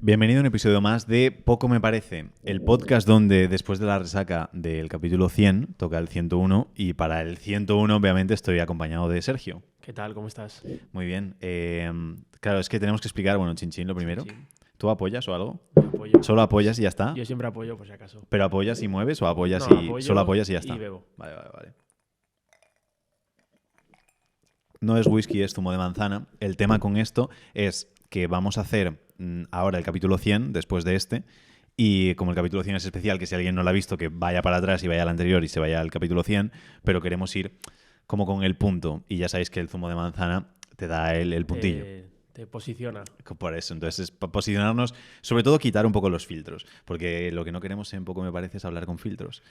Bienvenido a un episodio más de Poco Me Parece, el podcast donde después de la resaca del capítulo 100 toca el 101 y para el 101 obviamente estoy acompañado de Sergio. ¿Qué tal? ¿Cómo estás? Muy bien. Claro, es que tenemos que explicar, Chinchín lo primero. Chin. ¿Tú apoyas o algo? Yo apoyo. ¿Solo apoyas y ya está? Yo siempre apoyo, por si acaso. ¿Pero apoyas y mueves o apoyas No, y apoyo solo apoyas y ya está? y bebo. Vale. No es whisky, es zumo de manzana. El tema con esto es que vamos a hacer ahora el capítulo 100 después de este. Y como el capítulo 100 es especial, que si alguien no lo ha visto, que vaya para atrás y vaya al anterior y se vaya al capítulo 100, pero queremos ir como con el punto. Y ya sabéis que el zumo de manzana te da el puntillo. Te posiciona. Por eso, entonces es para posicionarnos, sobre todo quitar un poco los filtros, porque lo que no queremos en Poco Me Parece es hablar con filtros.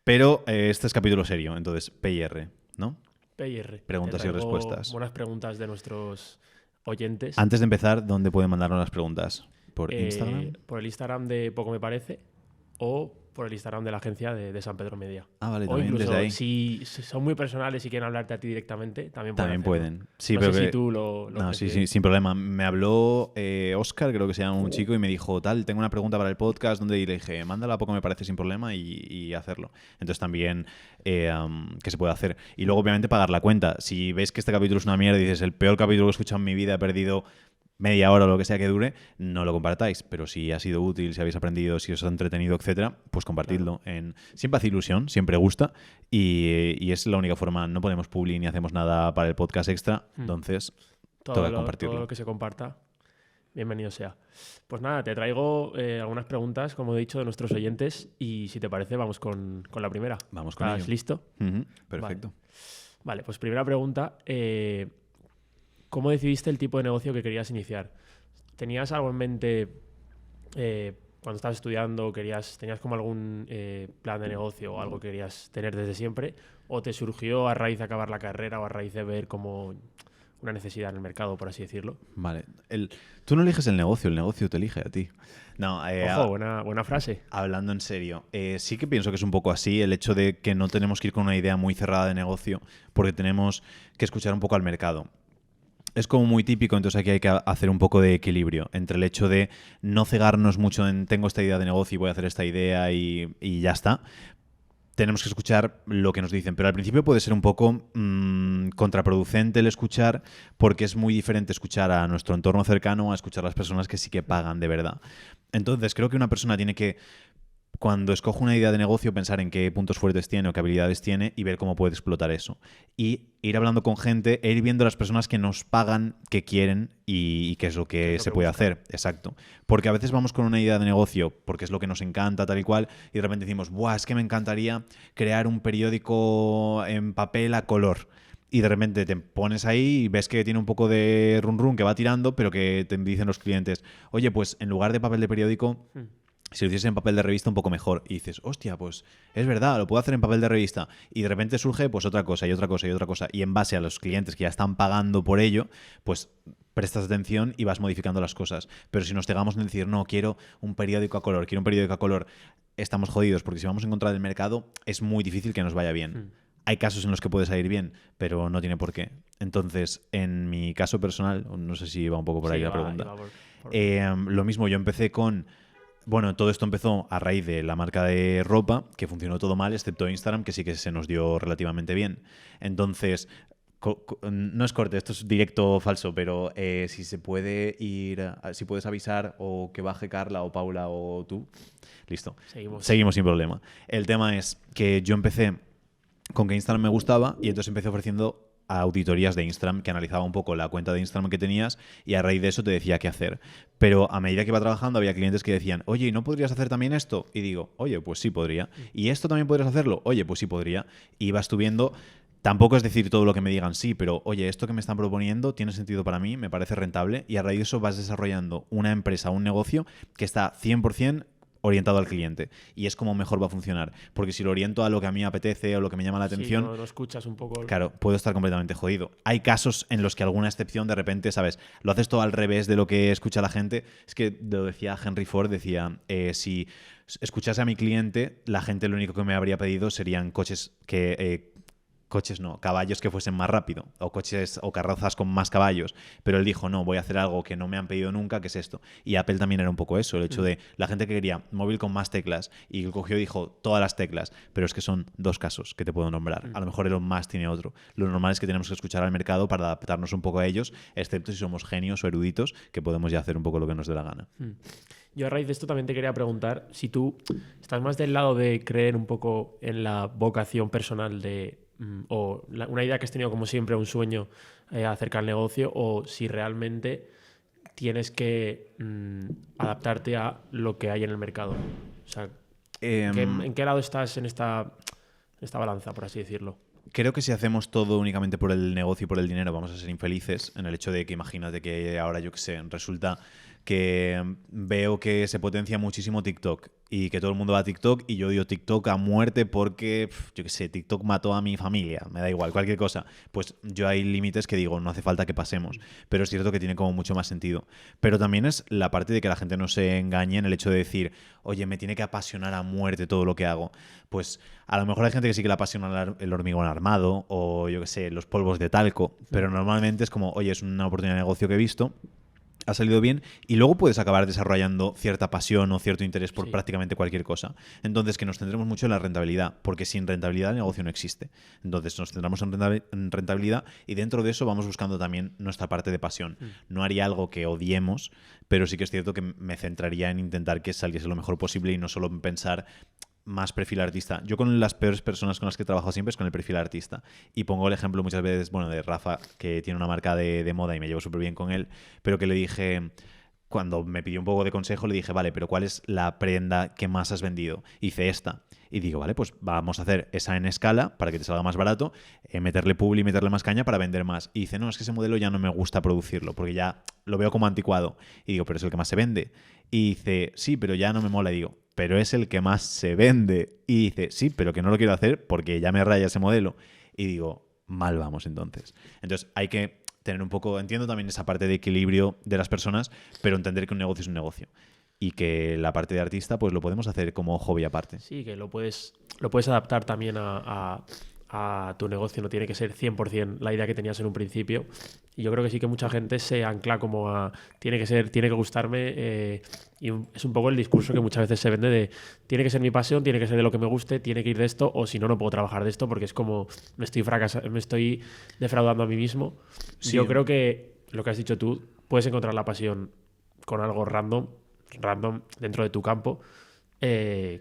Pero este es capítulo serio, entonces P&R, ¿no? P&R. Preguntas y respuestas. Buenas preguntas de nuestros oyentes. Antes de empezar, ¿dónde pueden mandarnos las preguntas? ¿Por Instagram? Por el Instagram de Poco Me Parece o por el Instagram de la agencia de San Pedro Media. Ah, vale, O también incluso, desde ahí. si son muy personales y quieren hablarte a ti directamente, también pueden. Sí, no pero sé si tú lo no, sí, prefieres. sin problema. Me habló Oscar, creo que se llama un chico, y me dijo, tengo una pregunta para el podcast, donde y le dije, mándala a Poco Me Parece sin problema y hacerlo. Entonces también que se puede hacer. Y luego, obviamente, pagar la cuenta. Si ves que este capítulo es una mierda y dices, el peor capítulo que he escuchado en mi vida, he perdido media hora o lo que sea que dure, no lo compartáis. Pero si ha sido útil, si habéis aprendido, si os ha entretenido, etcétera, pues compartidlo. Claro. Siempre hace ilusión, siempre gusta y es la única forma. No ponemos publi ni hacemos nada para el podcast extra, entonces toca compartirlo. Todo lo que se comparta, bienvenido sea. Pues nada, te traigo algunas preguntas, como he dicho, de nuestros oyentes y si te parece vamos con la primera. Vamos con ¿Estás ello. listo? Perfecto. Vale, pues primera pregunta. ¿Cómo decidiste el tipo de negocio que querías iniciar? ¿Tenías algo en mente cuando estabas estudiando? ¿Tenías como algún plan de negocio o algo que querías tener desde siempre? ¿O te surgió a raíz de acabar la carrera o a raíz de ver como una necesidad en el mercado, por así decirlo? Vale. Tú no eliges el negocio te elige a ti. No, Ojo, buena frase. Hablando en serio, sí que pienso que es un poco así el hecho de que no tenemos que ir con una idea muy cerrada de negocio porque tenemos que escuchar un poco al mercado. Es como muy típico, entonces aquí hay que hacer un poco de equilibrio entre el hecho de no cegarnos mucho en tengo esta idea de negocio y voy a hacer esta idea y ya está. Tenemos que escuchar lo que nos dicen, pero al principio puede ser un poco contraproducente el escuchar porque es muy diferente escuchar a nuestro entorno cercano a escuchar a las personas que sí que pagan de verdad. Entonces creo que una persona tiene que, cuando escoge una idea de negocio, pensar en qué puntos fuertes tiene o qué habilidades tiene y ver cómo puede explotar eso. Y ir hablando con gente e ir viendo las personas que nos pagan, que quieren y qué es lo que se puede hacer. Exacto. Porque a veces vamos con una idea de negocio porque es lo que nos encanta, tal y cual, y de repente decimos, ¡buah! Es que me encantaría crear un periódico en papel a color. Y de repente te pones ahí y ves que tiene un poco de run que va tirando, pero que te dicen los clientes, oye, pues en lugar de papel de periódico, si lo hiciese en papel de revista, un poco mejor. Y dices, hostia, pues es verdad, lo puedo hacer en papel de revista. Y de repente surge pues otra cosa y otra cosa y otra cosa. Y en base a los clientes que ya están pagando por ello, pues prestas atención y vas modificando las cosas. Pero si nos cegamos en decir, no, quiero un periódico a color, estamos jodidos. Porque si vamos en contra del mercado, es muy difícil que nos vaya bien. Hay casos en los que puede salir bien, pero no tiene por qué. Entonces, en mi caso personal, no sé si va un poco por ahí la pregunta. Lo mismo, yo empecé con... Bueno, todo esto empezó a raíz de la marca de ropa, que funcionó todo mal, excepto Instagram, que sí que se nos dio relativamente bien. Entonces, no es corte, esto es directo o falso, pero si se puede ir, si puedes avisar o que baje Carla o Paula o tú, listo. Seguimos sin problema. El tema es que yo empecé con que Instagram me gustaba y entonces empecé ofreciendo a auditorías de Instagram que analizaba un poco la cuenta de Instagram que tenías y a raíz de eso te decía qué hacer. Pero a medida que iba trabajando había clientes que decían, oye, ¿y no podrías hacer también esto? Y digo, oye, pues sí podría. ¿Y esto también podrías hacerlo? Oye, pues sí podría. Y vas tú viendo, tampoco es decir todo lo que me digan sí, pero oye, esto que me están proponiendo tiene sentido para mí, me parece rentable y a raíz de eso vas desarrollando una empresa, un negocio que está 100% orientado al cliente y es como mejor va a funcionar, porque si lo oriento a lo que a mí me apetece o lo que me llama la atención, no escuchas un poco, claro, puedo estar completamente jodido. Hay casos en los que alguna excepción de repente, ¿sabes? Lo haces todo al revés de lo que escucha la gente. Es que lo decía Henry Ford, decía, si escuchase a mi cliente, la gente lo único que me habría pedido serían coches que coches no, caballos que fuesen más rápido, o coches o carrozas con más caballos, pero él dijo, no, voy a hacer algo que no me han pedido nunca, que es esto. Y Apple también era un poco eso, el hecho de la gente que quería móvil con más teclas, y él cogió y dijo, todas las teclas, pero es que son 2 casos que te puedo nombrar. A lo mejor Elon Musk tiene otro. Lo normal es que tenemos que escuchar al mercado para adaptarnos un poco a ellos, excepto si somos genios o eruditos, que podemos ya hacer un poco lo que nos dé la gana. Yo a raíz de esto también te quería preguntar si tú estás más del lado de creer un poco en la vocación personal una idea que has tenido como siempre, un sueño acerca del negocio, o si realmente tienes que adaptarte a lo que hay en el mercado. O sea, ¿en qué lado estás en esta balanza, por así decirlo? Creo que si hacemos todo únicamente por el negocio y por el dinero vamos a ser infelices, en el hecho de que imagínate que ahora, yo qué sé, resulta que veo que se potencia muchísimo TikTok y que todo el mundo va a TikTok y yo odio TikTok a muerte porque, yo qué sé, TikTok mató a mi familia, me da igual, cualquier cosa. Pues yo hay límites que digo, no hace falta que pasemos, pero es cierto que tiene como mucho más sentido. Pero también es la parte de que la gente no se engañe en el hecho de decir, oye, me tiene que apasionar a muerte todo lo que hago. Pues a lo mejor hay gente que sí que le apasiona el hormigón armado o, yo qué sé, los polvos de talco, pero normalmente es como, oye, es una oportunidad de negocio que he visto, ha salido bien y luego puedes acabar desarrollando cierta pasión o cierto interés por prácticamente cualquier cosa. Entonces, que nos centremos mucho en la rentabilidad, porque sin rentabilidad el negocio no existe. Entonces, nos centramos en rentabilidad y dentro de eso vamos buscando también nuestra parte de pasión. No haría algo que odiemos, pero sí que es cierto que me centraría en intentar que saliese lo mejor posible y no solo en pensar más perfil artista. Yo con las peores personas con las que he trabajado siempre es con el perfil artista. Y pongo el ejemplo muchas veces, bueno, de Rafa, que tiene una marca de moda y me llevo súper bien con él, pero que le dije, cuando me pidió un poco de consejo, le dije, vale, pero ¿cuál es la prenda que más has vendido? Hice esta. Y digo, vale, pues vamos a hacer esa en escala para que te salga más barato, meterle publi y meterle más caña para vender más. Y dice, no, es que ese modelo ya no me gusta producirlo porque ya lo veo como anticuado. Y digo, pero es el que más se vende. Y dice, sí, pero ya no me mola. Y digo, pero es el que más se vende. Y dice, sí, pero que no lo quiero hacer porque ya me raya ese modelo. Y digo, mal vamos entonces. Entonces hay que tener un poco, entiendo también esa parte de equilibrio de las personas, pero entender que un negocio es un negocio. Y que la parte de artista pues lo podemos hacer como hobby aparte. Sí, que lo puedes adaptar también a tu negocio, no tiene que ser 100% la idea que tenías en un principio. Y yo creo que sí que mucha gente se ancla como a tiene que gustarme, y es un poco el discurso que muchas veces se vende de tiene que ser mi pasión, tiene que ser de lo que me guste, tiene que ir de esto, o si no, no puedo trabajar de esto porque es como me estoy defraudando a mí mismo. Sí. Yo creo que lo que has dicho tú, puedes encontrar la pasión con algo random dentro de tu campo,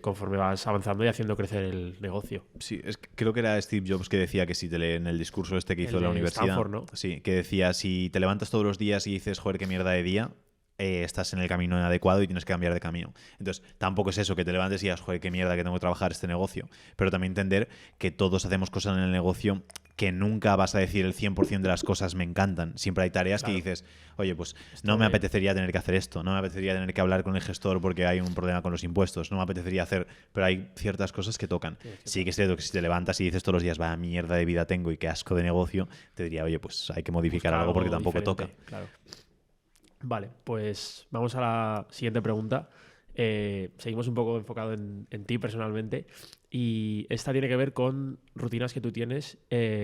conforme vas avanzando y haciendo crecer el negocio. Sí, creo que era Steve Jobs que decía que si en el discurso que hizo en la universidad, Stanford, ¿no? Sí, que decía, si te levantas todos los días y dices, joder, qué mierda de día, estás en el camino inadecuado y tienes que cambiar de camino. Entonces, tampoco es eso, que te levantes y digas, joder, qué mierda que tengo que trabajar este negocio. Pero también entender que todos hacemos cosas en el negocio que nunca vas a decir el 100% de las cosas me encantan. Siempre hay tareas que dices, oye, pues no me apetecería tener que hacer esto, no me apetecería tener que hablar con el gestor porque hay un problema con los impuestos, no me apetecería hacer, pero hay ciertas cosas que tocan. Sí que es cierto que si te levantas y dices todos los días, vaya mierda de vida tengo y qué asco de negocio, te diría, oye, pues hay que modificar algo porque tampoco toca. Claro. Vale, pues vamos a la siguiente pregunta. Seguimos un poco enfocado en ti personalmente y esta tiene que ver con rutinas que tú tienes,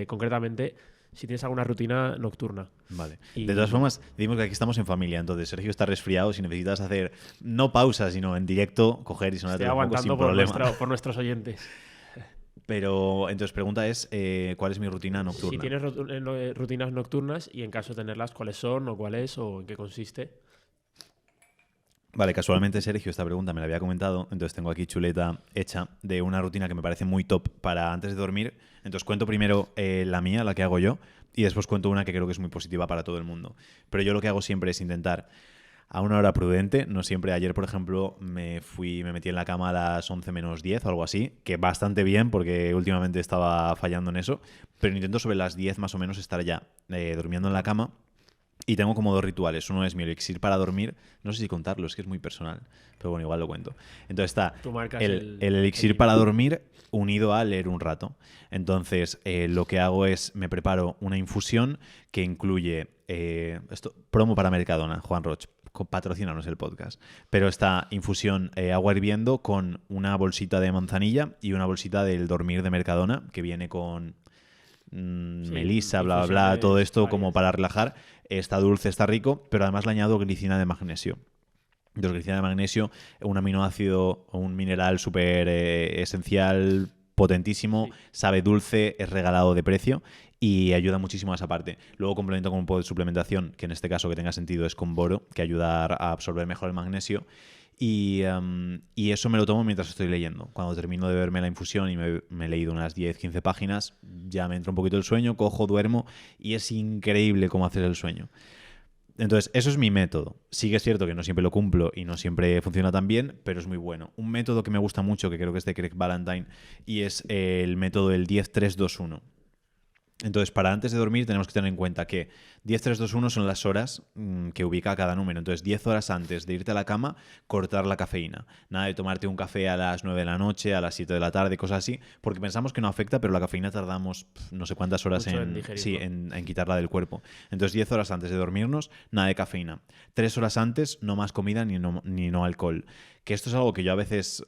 concretamente si tienes alguna rutina nocturna. Vale. De todas formas, decimos que aquí estamos en familia, entonces Sergio está resfriado, si necesitas hacer no pausa, sino en directo, coger y sonarte un poco sin problema. Por nuestros oyentes. Pero entonces pregunta es, ¿cuál es mi rutina nocturna? Si tienes rutinas nocturnas y en caso de tenerlas, ¿cuáles son o cuál es o en qué consiste? Vale, casualmente Sergio esta pregunta me la había comentado, entonces tengo aquí chuleta hecha de una rutina que me parece muy top para antes de dormir. Entonces cuento primero la mía, la que hago yo, y después cuento una que creo que es muy positiva para todo el mundo. Pero yo lo que hago siempre es intentar a una hora prudente, no siempre. Ayer, por ejemplo, me metí en la cama a las 11 menos 10 o algo así, que bastante bien porque últimamente estaba fallando en eso, pero intento sobre las 10 más o menos estar ya durmiendo en la cama. Y tengo como 2 rituales. Uno es mi elixir para dormir. No sé si contarlo, es que es muy personal. Pero bueno, igual lo cuento. Entonces está el elixir para dormir unido a leer un rato. Entonces lo que hago es, me preparo una infusión que incluye, promo para Mercadona, Juan Roch, patrocínanos el podcast. Pero esta infusión, agua hirviendo con una bolsita de manzanilla y una bolsita del dormir de Mercadona que viene con melisa, bla, bla, bla, infusiones todo esto varias. como para relajar. Está dulce, está rico, pero además le añado glicina de magnesio. Entonces, glicina de magnesio, un aminoácido o un mineral súper esencial, potentísimo, Sí. sabe dulce, es regalado de precio y ayuda muchísimo a esa parte. Luego complemento con un poco de suplementación, que en este caso que tenga sentido es con boro, que ayuda a absorber mejor el magnesio. Y eso me lo tomo mientras estoy leyendo. Cuando termino de verme la infusión y me he leído unas 10-15 páginas, ya me entra un poquito el sueño, cojo, duermo y es increíble cómo haces el sueño. Entonces, eso es mi método. Sí que es cierto que no siempre lo cumplo y no siempre funciona tan bien, pero es muy bueno. Un método que me gusta mucho, que creo que es de Craig Ballantyne, y es el método del 10-3-2-1. Entonces, para antes de dormir tenemos que tener en cuenta que 10-3-2-1 son las horas que ubica cada número. Entonces, 10 horas antes de irte a la cama, cortar la cafeína. Nada de tomarte un café a las 9 de la noche, a las 7 de la tarde, cosas así, porque pensamos que no afecta, pero la cafeína tardamos no sé cuántas horas Mucho en en, digerirlo. sí, en quitarla del cuerpo. Entonces, 10 horas antes de dormirnos, nada de cafeína. 3 horas antes, no más comida ni no alcohol. Que esto es algo que yo a veces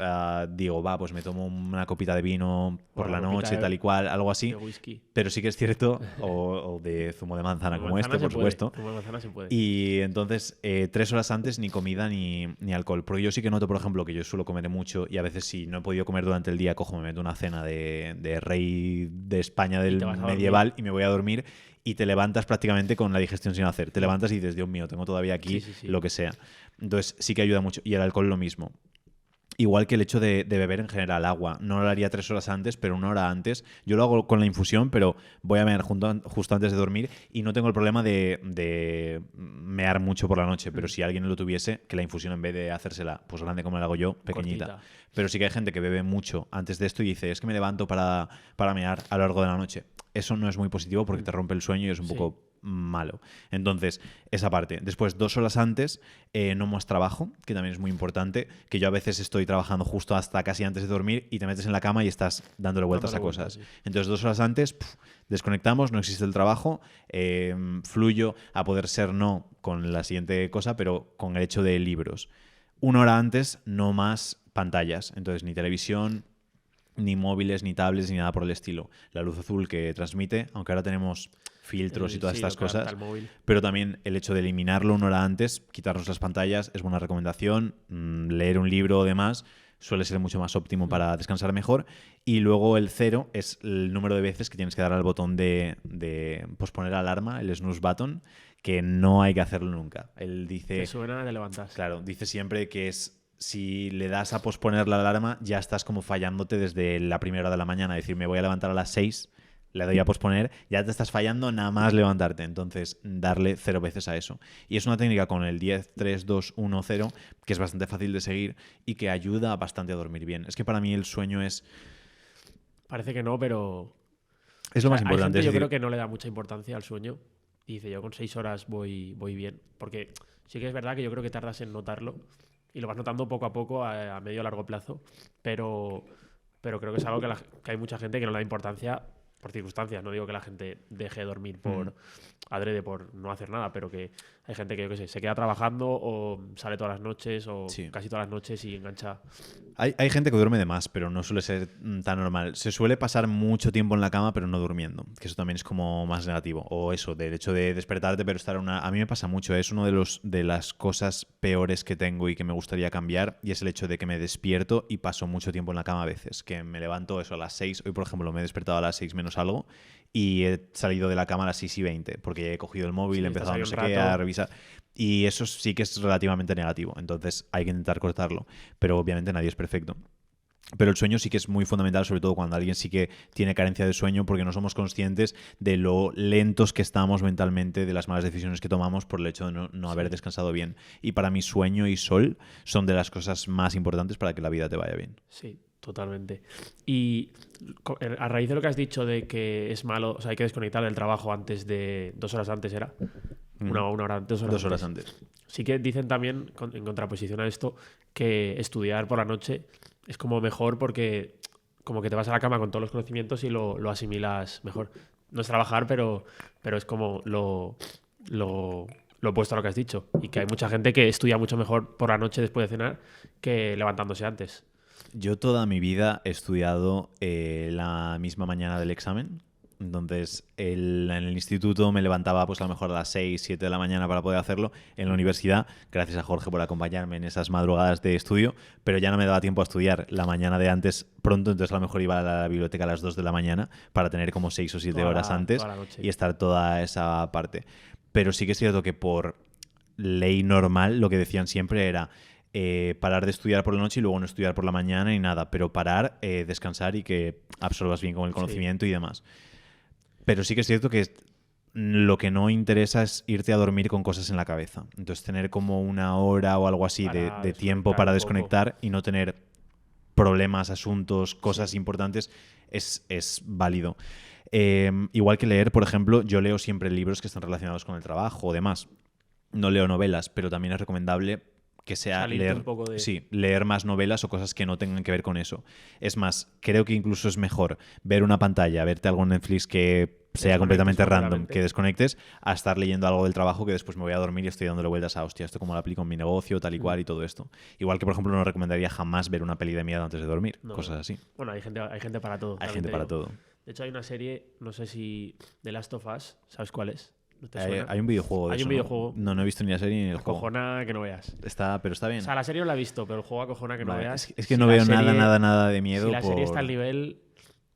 digo, pues me tomo una copita de vino por la noche, tal y cual, algo así. De whisky. Pero sí que es cierto, o de zumo de manzana como este, por supuesto. Zumo de manzana se puede. Y entonces, 3 horas antes ni comida ni alcohol. Porque yo sí que noto, por ejemplo, que yo suelo comer mucho y a veces si no he podido comer durante el día, cojo, me meto una cena de rey de España del te vas a medieval dormir. y me voy a dormir y te levantas prácticamente con la digestión sin hacer. Te levantas y dices, Dios mío, tengo todavía aquí Sí. lo que sea. Entonces sí que ayuda mucho. Y el alcohol lo mismo. Igual que el hecho de beber en general agua. No lo haría 3 horas antes, pero 1 hora antes. Yo lo hago con la infusión, pero voy a beber justo antes de dormir y no tengo el problema de mear mucho por la noche. Pero si alguien lo tuviese, que la infusión en vez de hacérsela pues grande como la hago yo, pequeñita. Cortita. Pero sí que hay gente que bebe mucho antes de esto y dice, es que me levanto para mear a lo largo de la noche. Eso no es muy positivo porque te rompe el sueño y es un poco malo. Entonces, esa parte. Después, 2 horas antes, no más trabajo, que también es muy importante, que yo a veces estoy trabajando justo hasta casi antes de dormir y te metes en la cama y estás dándole vueltas a cosas. Entonces, 2 horas antes, desconectamos, no existe el trabajo, fluyo a poder ser no con la siguiente cosa, pero con el hecho de libros. 1 hora antes, no más pantallas. Entonces, ni televisión, ni móviles, ni tablets, ni nada por el estilo. La luz azul que transmite, aunque ahora tenemos filtros y todas estas cosas, pero también el hecho de eliminarlo 1 hora antes, quitarnos las pantallas, es buena recomendación. Leer un libro o demás suele ser mucho más óptimo para descansar mejor. Y luego el 0 es el número de veces que tienes que dar al botón de posponer alarma, el snooze button, que no hay que hacerlo nunca. Él dice... Te suena, te levantas. Claro, dice siempre que es... Si le das a posponer la alarma, ya estás como fallándote desde la primera hora de la mañana. Es decir, me voy a levantar a las 6, le doy a posponer, ya te estás fallando nada más levantarte. Entonces, darle 0 veces a eso. Y es una técnica con el 10, 3, 2, 1, 0, que es bastante fácil de seguir y que ayuda bastante a dormir bien. Es que para mí el sueño es... Parece que no, pero... Es lo más importante. Hay gente, yo creo que no le da mucha importancia al sueño y dice, yo con 6 horas voy bien. Porque sí que es verdad que yo creo que tardas en notarlo y lo vas notando poco a poco a medio o largo plazo, pero creo que es algo que hay mucha gente que no le da importancia por circunstancias. No digo que la gente deje de dormir por adrede, por no hacer nada, pero que hay gente que, yo qué sé, se queda trabajando o sale todas las noches o casi todas las noches y engancha. Hay gente que duerme de más, pero no suele ser tan normal. Se suele pasar mucho tiempo en la cama, pero no durmiendo, que eso también es como más negativo. O eso, del hecho de despertarte, pero estar A mí me pasa mucho, es uno de las cosas peores que tengo y que me gustaría cambiar, y es el hecho de que me despierto y paso mucho tiempo en la cama a veces, que me levanto eso a las 6. Hoy, por ejemplo, me he despertado a las 6 menos algo y he salido de la cama a las 6:20, porque he cogido el móvil, he empezado no sé qué, a revisar. Y eso sí que es relativamente negativo. Entonces hay que intentar cortarlo. Pero obviamente nadie es perfecto. Pero el sueño sí que es muy fundamental, sobre todo cuando alguien sí que tiene carencia de sueño, porque no somos conscientes de lo lentos que estamos mentalmente, de las malas decisiones que tomamos por el hecho de no haber descansado bien. Y para mí sueño y sol son de las cosas más importantes para que la vida te vaya bien. Sí, totalmente. Y a raíz de lo que has dicho de que es malo, o sea, hay que desconectar del trabajo antes de 2 horas antes, ¿era? Una hora, 2 horas 2 horas antes. Sí que dicen también, en contraposición a esto, que estudiar por la noche es como mejor porque como que te vas a la cama con todos los conocimientos y lo asimilas mejor. No es trabajar, pero es como lo opuesto a lo que has dicho. Y que hay mucha gente que estudia mucho mejor por la noche después de cenar que levantándose antes. Yo toda mi vida he estudiado la misma mañana del examen. Entonces, en el instituto me levantaba pues a lo mejor a las 6, 7 de la mañana para poder hacerlo. En la universidad, gracias a Jorge por acompañarme en esas madrugadas de estudio, pero ya no me daba tiempo a estudiar la mañana de antes pronto, entonces a lo mejor iba a la biblioteca a las 2 de la mañana para tener como 6 o 7 horas antes toda la noche. y estar toda esa parte. Pero sí que es cierto que por ley normal lo que decían siempre era parar de estudiar por la noche y luego no estudiar por la mañana ni nada, pero parar, descansar y que absorbas bien con el conocimiento y demás. Pero sí que es cierto que lo que no interesa es irte a dormir con cosas en la cabeza. Entonces tener como una hora o algo así de tiempo para desconectar y no tener problemas, asuntos, cosas importantes es válido. Igual que leer, por ejemplo, yo leo siempre libros que están relacionados con el trabajo o demás. No leo novelas, pero también es recomendable que sea leer más novelas o cosas que no tengan que ver con eso. Es más, creo que incluso es mejor ver una pantalla, verte algo en Netflix que sea completamente random, que desconectes, a estar leyendo algo del trabajo que después me voy a dormir y estoy dándole vueltas a, hostia, esto cómo lo aplico en mi negocio, tal y cual y todo esto. Igual que, por ejemplo, no recomendaría jamás ver una peli de miedo antes de dormir, cosas así. Bueno, hay gente para todo. Hay gente para todo. De hecho, hay una serie, no sé si The Last of Us, ¿sabes cuál es? Hay un videojuego de eso. Hay un videojuego. No he visto ni la serie ni el juego. Acojona que no veas. Pero está bien. O sea, la serie no la he visto, pero el juego acojona que no veas. Es que no veo nada de miedo. Si la serie está al nivel,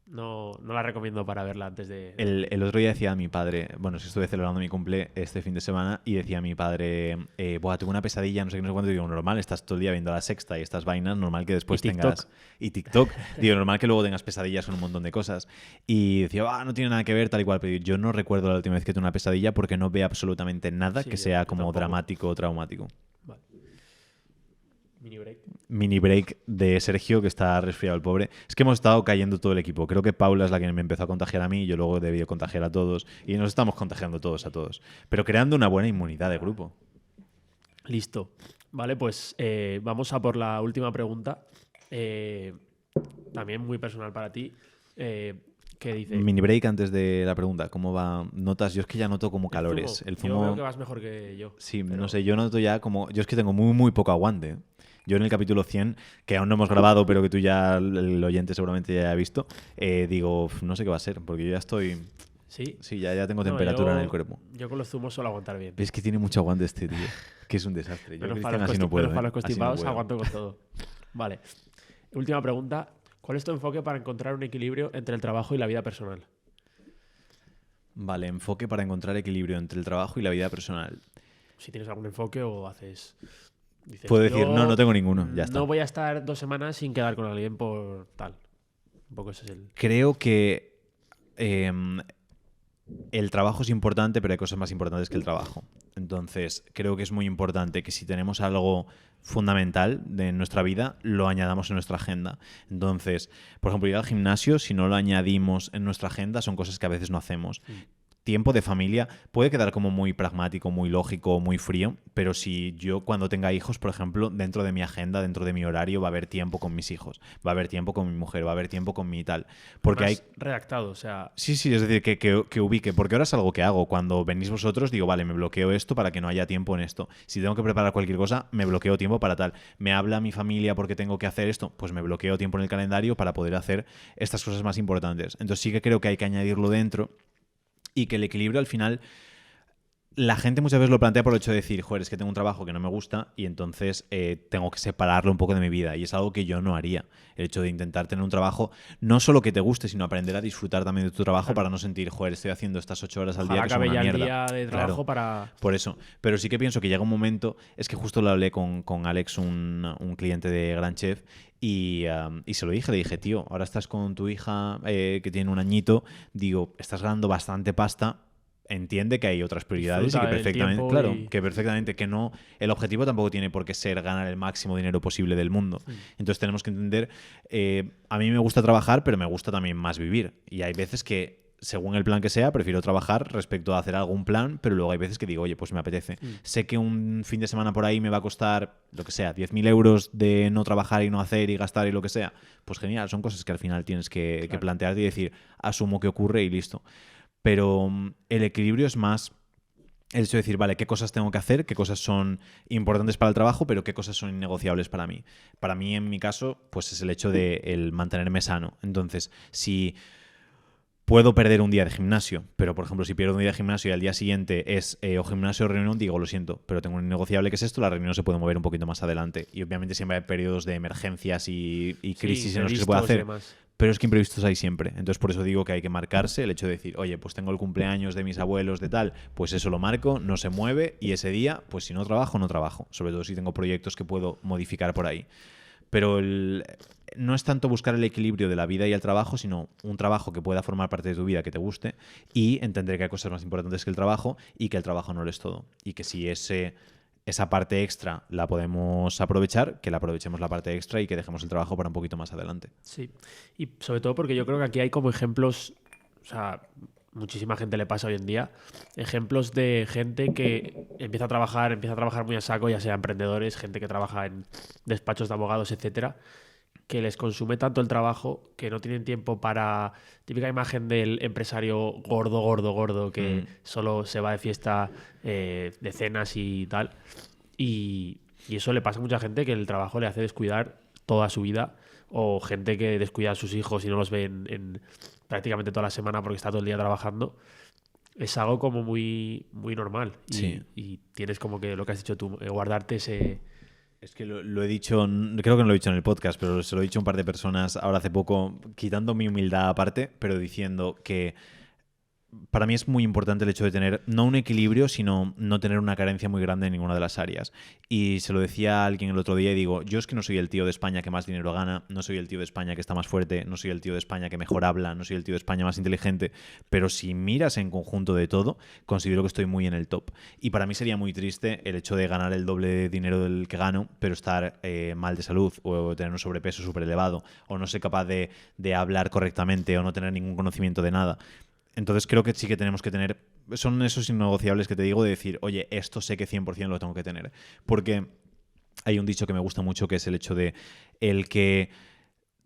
no la recomiendo para verla antes de... El otro día decía a mi padre, bueno, si estuve celebrando mi cumple este fin de semana y decía a mi padre, tuve una pesadilla, no sé qué, no sé cuánto. Digo, normal, estás todo el día viendo La Sexta y estas vainas, normal que después tengas... Y TikTok. Digo, normal que luego tengas pesadillas con un montón de cosas. Y decía, no tiene nada que ver, tal y cual. Pero yo no recuerdo la última vez que tuve una pesadilla porque no veo absolutamente nada que sea como tampoco. Dramático o traumático. Vale. Mini break de Sergio, que está resfriado el pobre. Es que hemos estado cayendo todo el equipo. Creo que Paula es la que me empezó a contagiar a mí y yo luego debí contagiar a todos. Y nos estamos contagiando todos a todos. Pero creando una buena inmunidad de grupo. Listo. Vale, pues vamos a por la última pregunta. También muy personal para ti. ¿Qué dice? Mini break antes de la pregunta. ¿Cómo va? ¿Notas? Yo es que ya noto como calores. El zumo... Yo creo que vas mejor que yo. Sí, pero... no sé. Yo noto ya como... Yo es que tengo muy poco aguante. Yo en el capítulo 100, que aún no hemos grabado, pero que tú ya, el oyente seguramente ya ha visto, digo, no sé qué va a ser, porque yo ya estoy... ¿Sí? Sí, ya tengo temperatura en el cuerpo. Yo con los zumos suelo aguantar bien. Es que tiene mucho aguante este tío, que es un desastre. Yo para los constipados aguanto con todo. Vale. Última pregunta. ¿Cuál es tu enfoque para encontrar un equilibrio entre el trabajo y la vida personal? Vale, enfoque para encontrar equilibrio entre el trabajo y la vida personal. Si tienes algún enfoque o haces... Dices, puedo decir, no tengo ninguno, ya está. No voy a estar 2 semanas sin quedar con alguien por tal. Un poco ese es el... Creo que el trabajo es importante, pero hay cosas más importantes que el trabajo. Entonces, creo que es muy importante que si tenemos algo fundamental de nuestra vida, lo añadamos en nuestra agenda. Entonces, por ejemplo, ir al gimnasio, si no lo añadimos en nuestra agenda, son cosas que a veces no hacemos. Tiempo de familia puede quedar como muy pragmático, muy lógico, muy frío, pero si yo cuando tenga hijos, por ejemplo, dentro de mi agenda, dentro de mi horario, va a haber tiempo con mis hijos, va a haber tiempo con mi mujer, va a haber tiempo con mi tal. Porque hay redactado, o sea... Sí, es decir, que ubique, porque ahora es algo que hago. Cuando venís vosotros, digo, vale, me bloqueo esto para que no haya tiempo en esto. Si tengo que preparar cualquier cosa, me bloqueo tiempo para tal. Me habla mi familia porque tengo que hacer esto, pues me bloqueo tiempo en el calendario para poder hacer estas cosas más importantes. Entonces sí que creo que hay que añadirlo dentro. Y que el equilibrio al final, la gente muchas veces lo plantea por el hecho de decir, joder, es que tengo un trabajo que no me gusta y entonces tengo que separarlo un poco de mi vida. Y es algo que yo no haría. El hecho de intentar tener un trabajo, no solo que te guste, sino aprender a disfrutar también de tu trabajo para no sentir, joder, estoy haciendo estas 8 horas al día que son una mierda. El día de trabajo para... Por eso. Pero sí que pienso que llega un momento, es que justo lo hablé con Alex, un cliente de Gran Chef, y se lo dije, le dije, tío, ahora estás con tu hija que tiene un añito, digo, estás ganando bastante pasta, entiende que hay otras prioridades y que perfectamente, que no, el objetivo tampoco tiene por qué ser ganar el máximo dinero posible del mundo. Entonces tenemos que entender, a mí me gusta trabajar, pero me gusta también más vivir. Y hay veces que, según el plan que sea, prefiero trabajar respecto a hacer algún plan, pero luego hay veces que digo, oye, pues me apetece. Sé que un fin de semana por ahí me va a costar, lo que sea, 10.000 euros de no trabajar y no hacer y gastar y lo que sea. Pues genial, son cosas que al final tienes que plantearte y decir, asumo que ocurre y listo. Pero el equilibrio es más el hecho de decir, vale, qué cosas tengo que hacer, qué cosas son importantes para el trabajo, pero qué cosas son innegociables para mí. Para mí, en mi caso, pues es el hecho de el mantenerme sano. Entonces, si puedo perder un día de gimnasio, pero por ejemplo, si pierdo un día de gimnasio y al día siguiente es o gimnasio o reunión, digo, lo siento, pero tengo un innegociable que es esto, la reunión se puede mover un poquito más adelante. Y obviamente siempre hay periodos de emergencias y crisis en los que se puede hacer. Pero es que imprevistos hay siempre. Entonces, por eso digo que hay que marcarse el hecho de decir, oye, pues tengo el cumpleaños de mis abuelos de tal, pues eso lo marco, no se mueve y ese día, pues si no trabajo, no trabajo. Sobre todo si tengo proyectos que puedo modificar por ahí. Pero no es tanto buscar el equilibrio de la vida y el trabajo, sino un trabajo que pueda formar parte de tu vida, que te guste, y entender que hay cosas más importantes que el trabajo y que el trabajo no lo es todo. Y que si esa parte extra la podemos aprovechar, que la aprovechemos la parte extra y que dejemos el trabajo para un poquito más adelante. Sí, y sobre todo porque yo creo que aquí hay como ejemplos, o sea, muchísima gente le pasa hoy en día, ejemplos de gente que empieza a trabajar muy a saco, ya sea emprendedores, gente que trabaja en despachos de abogados, etcétera, que les consume tanto el trabajo que no tienen tiempo para... Típica imagen del empresario gordo que solo se va de fiesta, de cenas y tal. Y eso le pasa a mucha gente, que el trabajo le hace descuidar toda su vida, o gente que descuida a sus hijos y no los ve en prácticamente toda la semana porque está todo el día trabajando. Es algo como muy, muy normal. Sí. Y tienes como que, lo que has dicho tú, guardarte ese... Es que lo he dicho, creo que no lo he dicho en el podcast, pero se lo he dicho a un par de personas ahora hace poco, quitando mi humildad aparte, pero diciendo que para mí es muy importante el hecho de tener no un equilibrio, sino no tener una carencia muy grande en ninguna de las áreas. Y se lo decía a alguien el otro día y digo, yo es que no soy el tío de España que más dinero gana, no soy el tío de España que está más fuerte, no soy el tío de España que mejor habla, no soy el tío de España más inteligente, pero si miras en conjunto de todo, considero que estoy muy en el top. Y para mí sería muy triste el hecho de ganar el doble de dinero del que gano, pero estar mal de salud o tener un sobrepeso súper elevado o no ser capaz de hablar correctamente o no tener ningún conocimiento de nada. Entonces creo que sí que tenemos que tener... Son esos innegociables que te digo de decir, oye, esto sé que 100% lo tengo que tener. Porque hay un dicho que me gusta mucho, que es el hecho de el que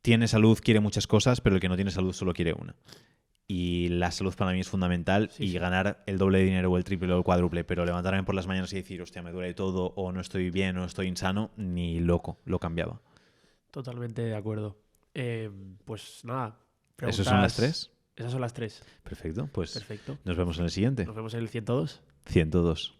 tiene salud quiere muchas cosas, pero el que no tiene salud solo quiere una. Y la salud para mí es fundamental, y ganar el doble de dinero o el triple o el cuádruple, pero levantarme por las mañanas y decir, hostia, me duele todo, o no estoy bien, o estoy insano, ni loco, lo cambiaba. Totalmente de acuerdo. Pues nada. ¿Esas son las tres? Esas son las tres. Perfecto, pues Perfecto. nos vemos en el siguiente. Nos vemos en el 102. 102.